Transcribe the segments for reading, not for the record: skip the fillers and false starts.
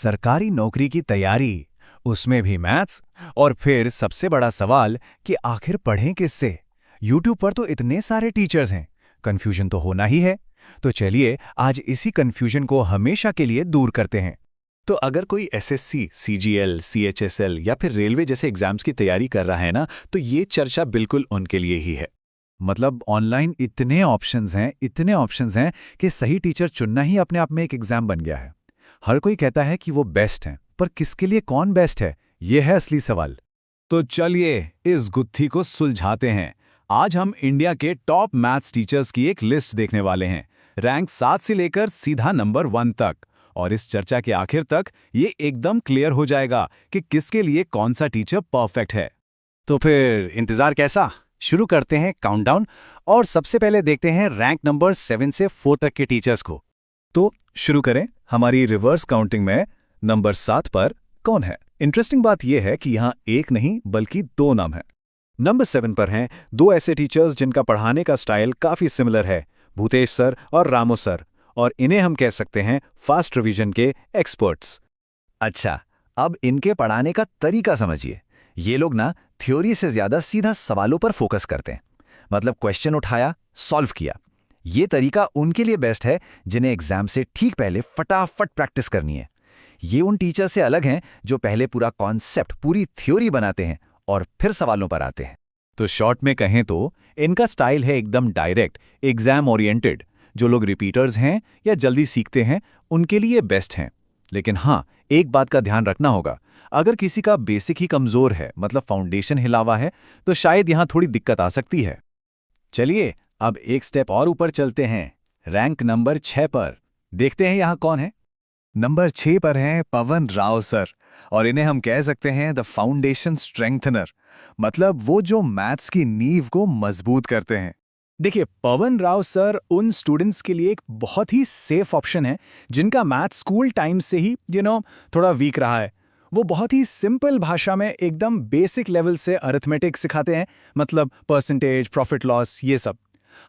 सरकारी नौकरी की तैयारी, उसमें भी मैथ्स। और फिर सबसे बड़ा सवाल कि आखिर पढ़ें किससे। यूट्यूब पर तो इतने सारे टीचर्स हैं, कंफ्यूजन तो होना ही है। तो चलिए आज इसी कंफ्यूजन को हमेशा के लिए दूर करते हैं। तो अगर कोई एसएससी, सीजीएल, सीएचएसएल या फिर रेलवे जैसे एग्जाम्स की तैयारी कर रहा है ना, तो ये चर्चा बिल्कुल उनके लिए ही है। मतलब ऑनलाइन इतने ऑप्शंस हैं कि सही टीचर चुनना ही अपने आप में एक एग्जाम बन गया है। हर कोई कहता है कि वो बेस्ट हैं, पर किसके लिए कौन बेस्ट है, ये है असली सवाल। तो चलिए इस गुत्थी को सुलझाते हैं। आज हम इंडिया के टॉप मैथ्स टीचर्स की एक लिस्ट देखने वाले हैं, रैंक 7 से लेकर सीधा नंबर 1 तक। और इस चर्चा के आखिर तक ये एकदम क्लियर हो जाएगा कि किसके लिए कौन सा टीचर परफेक्ट है। तो फिर इंतजार कैसा? शुरू करते हैं काउंटडाउन और सबसे पहले देखते हैं रैंक नंबर 7 से 4 तक के टीचर्स को। तो शुरू करें हमारी रिवर्स काउंटिंग में। नंबर 7 पर कौन है? इंटरेस्टिंग बात यह है कि यहाँ एक नहीं बल्कि 2 नाम हैं। नंबर 7 पर हैं 2 ऐसे टीचर्स जिनका पढ़ाने का स्टाइल काफी सिमिलर है, भूतेश सर और रामो सर। और इन्हें हम कह सकते हैं फास्ट रिवीजन के एक्सपर्ट्स। अच्छा, अब इनके पढ़ाने का तरीका समझिए। ये लोग ना थ्योरी से ज्यादा सीधा सवालों पर फोकस करते हैं। मतलब क्वेश्चन उठाया, सॉल्व किया। ये तरीका उनके लिए बेस्ट है जिन्हें एग्जाम से ठीक पहले फटाफट प्रैक्टिस करनी है। ये उन टीचर से अलग हैं जो पहले पूरा कॉन्सेप्ट, पूरी थ्योरी बनाते हैं और फिर सवालों पर आते हैं। तो शॉर्ट में कहें तो इनका स्टाइल है एकदम डायरेक्ट, एग्जाम ओरिएंटेड। जो लोग रिपीटर्स हैं या जल्दी सीखते हैं उनके लिए बेस्ट हैं। लेकिन हाँ, एक बात का ध्यान रखना होगा, अगर किसी का बेसिक ही कमजोर है, मतलब फाउंडेशन हिला हुआ है, तो शायद यहां थोड़ी दिक्कत आ सकती है। चलिए अब एक स्टेप और ऊपर चलते हैं, रैंक नंबर 6 पर। देखते हैं यहां कौन है। नंबर 6 पर हैं पवन राव सर, और इन्हें हम कह सकते हैं द फाउंडेशन स्ट्रेंथनर। मतलब वो जो मैथ्स की नींव को मजबूत करते हैं। देखिए, पवन राव सर उन स्टूडेंट्स के लिए एक बहुत ही सेफ ऑप्शन है जिनका मैथ स्कूल टाइम से ही थोड़ा वीक रहा है। वो बहुत ही सिंपल भाषा में एकदम बेसिक लेवल से अरिथमेटिक सिखाते हैं, मतलब परसेंटेज, प्रॉफिट लॉस, ये सब।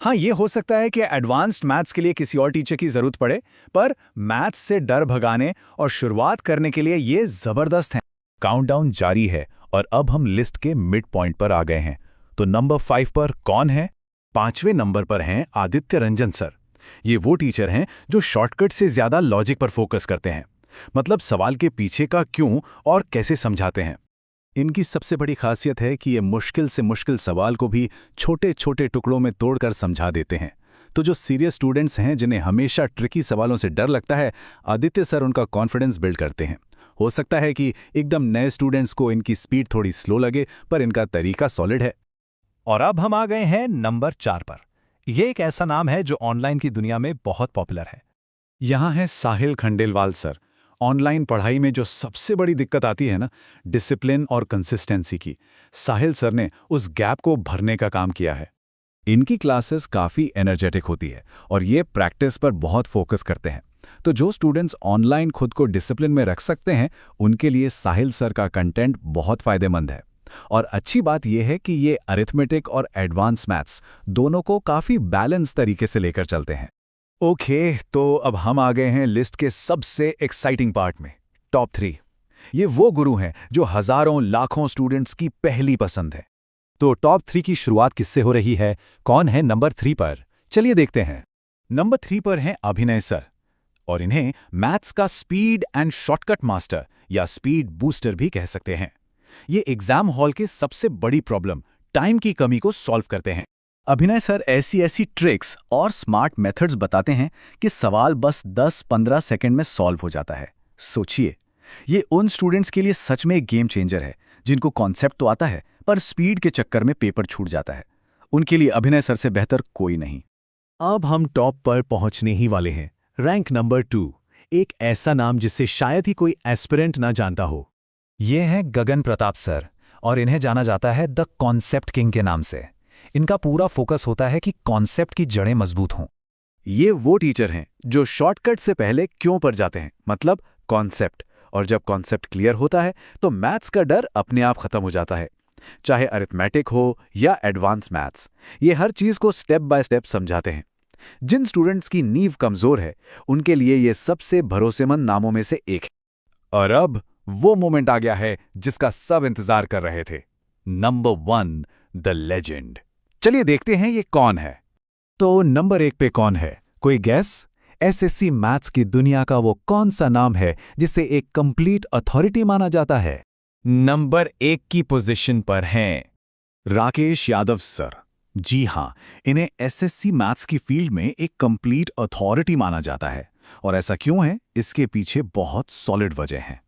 हाँ, ये हो सकता है कि एडवांस्ड मैथ्स के लिए किसी और टीचर की जरूरत पड़े, पर मैथ्स से डर भगाने और शुरुआत करने के लिए ये जबरदस्त हैं। काउंटडाउन जारी है और अब हम लिस्ट के मिड पॉइंट पर आ गए हैं। तो नंबर 5 पर कौन है? 5वें नंबर पर हैं आदित्य रंजन सर। ये वो टीचर हैं जो शॉर्टकट से ज्यादा लॉजिक पर फोकस करते हैं, मतलब सवाल के पीछे का क्यों और कैसे समझाते हैं। इनकी सबसे बड़ी खासियत है कि ये मुश्किल से मुश्किल सवाल को भी छोटे छोटे टुकड़ों में तोड़कर समझा देते हैं। तो जो सीरियस स्टूडेंट्स हैं जिन्हें हमेशा ट्रिकी सवालों से डर लगता है, आदित्य सर उनका कॉन्फिडेंस बिल्ड करते हैं। हो सकता है कि एकदम नए स्टूडेंट्स को इनकी स्पीड थोड़ी स्लो लगे, पर इनका तरीका सॉलिड है। और अब हम आ गए हैं नंबर 4 पर। यह एक ऐसा नाम है जो ऑनलाइन की दुनिया में बहुत पॉपुलर है। यहाँ है साहिल खंडेलवाल सर। ऑनलाइन पढ़ाई में जो सबसे बड़ी दिक्कत आती है ना, डिसिप्लिन और कंसिस्टेंसी की, साहिल सर ने उस गैप को भरने का काम किया है। इनकी क्लासेस काफ़ी एनर्जेटिक होती है और ये प्रैक्टिस पर बहुत फोकस करते हैं। तो जो स्टूडेंट्स ऑनलाइन खुद को डिसिप्लिन में रख सकते हैं, उनके लिए साहिल सर का कंटेंट बहुत फ़ायदेमंद है। और अच्छी बात यह है कि ये अरिथमेटिक और एडवांस मैथ्स दोनों को काफ़ी बैलेंस तरीके से लेकर चलते हैं। ओके, तो अब हम आ गए हैं लिस्ट के सबसे एक्साइटिंग पार्ट में, टॉप 3। ये वो गुरु हैं जो हजारों लाखों स्टूडेंट्स की पहली पसंद है। तो टॉप 3 की शुरुआत किससे हो रही है? कौन है नंबर 3 पर? चलिए देखते हैं। नंबर 3 पर हैं अभिनय सर, और इन्हें मैथ्स का स्पीड एंड शॉर्टकट मास्टर या स्पीड बूस्टर भी कह सकते हैं। ये एग्जाम हॉल के सबसे बड़ी प्रॉब्लम, टाइम की कमी को सॉल्व करते हैं। अभिनय सर ऐसी ट्रिक्स और स्मार्ट मेथड्स बताते हैं कि सवाल बस 10-15 सेकंड में सॉल्व हो जाता है। सोचिए, ये उन स्टूडेंट्स के लिए सच में एक गेम चेंजर है जिनको कॉन्सेप्ट तो आता है पर स्पीड के चक्कर में पेपर छूट जाता है। उनके लिए अभिनय सर से बेहतर कोई नहीं। अब हम टॉप पर पहुंचने ही वाले हैं, रैंक नंबर 2। एक ऐसा नाम जिससे शायद ही कोई एस्पिरेंट ना जानता हो। ये हैं गगन प्रताप सर, और इन्हें जाना जाता है द कॉन्सेप्ट किंग के नाम से। इनका पूरा फोकस होता है कि कॉन्सेप्ट की जड़ें मजबूत हों। ये वो टीचर हैं जो शॉर्टकट से पहले क्यों पर जाते हैं, मतलब कॉन्सेप्ट। और जब कॉन्सेप्ट क्लियर होता है तो मैथ्स का डर अपने आप खत्म हो जाता है। चाहे अरिथमेटिक हो या एडवांस मैथ्स, ये हर चीज को स्टेप बाय स्टेप समझाते हैं। जिन स्टूडेंट्स की नींव कमजोर है, उनके लिए ये सबसे भरोसेमंद नामों में से एक है। और अब वो मोमेंट आ गया है जिसका सब इंतजार कर रहे थे। Number 1, the legend. चलिए देखते हैं ये कौन है। तो नंबर 1 पे कौन है? कोई गैस? एसएससी मैथ्स की दुनिया का वो कौन सा नाम है जिसे एक कंप्लीट अथॉरिटी माना जाता है? नंबर 1 की पोजीशन पर हैं राकेश यादव सर। जी हाँ, इन्हें एसएससी मैथ्स की फील्ड में एक कंप्लीट अथॉरिटी माना जाता है। और ऐसा क्यों है, इसके पीछे बहुत सॉलिड वजह है।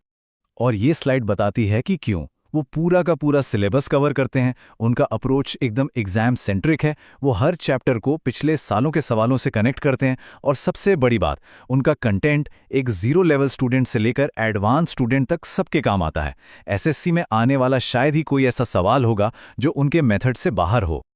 और ये स्लाइड बताती है कि क्यों। वो पूरा का पूरा सिलेबस कवर करते हैं, उनका अप्रोच एकदम एग्जाम सेंट्रिक है, वो हर चैप्टर को पिछले सालों के सवालों से कनेक्ट करते हैं, और सबसे बड़ी बात, उनका कंटेंट एक 0 लेवल स्टूडेंट से लेकर एडवांस स्टूडेंट तक सबके काम आता है। एसएससी में आने वाला शायद ही कोई ऐसा सवाल होगा जो उनके मेथड से बाहर हो।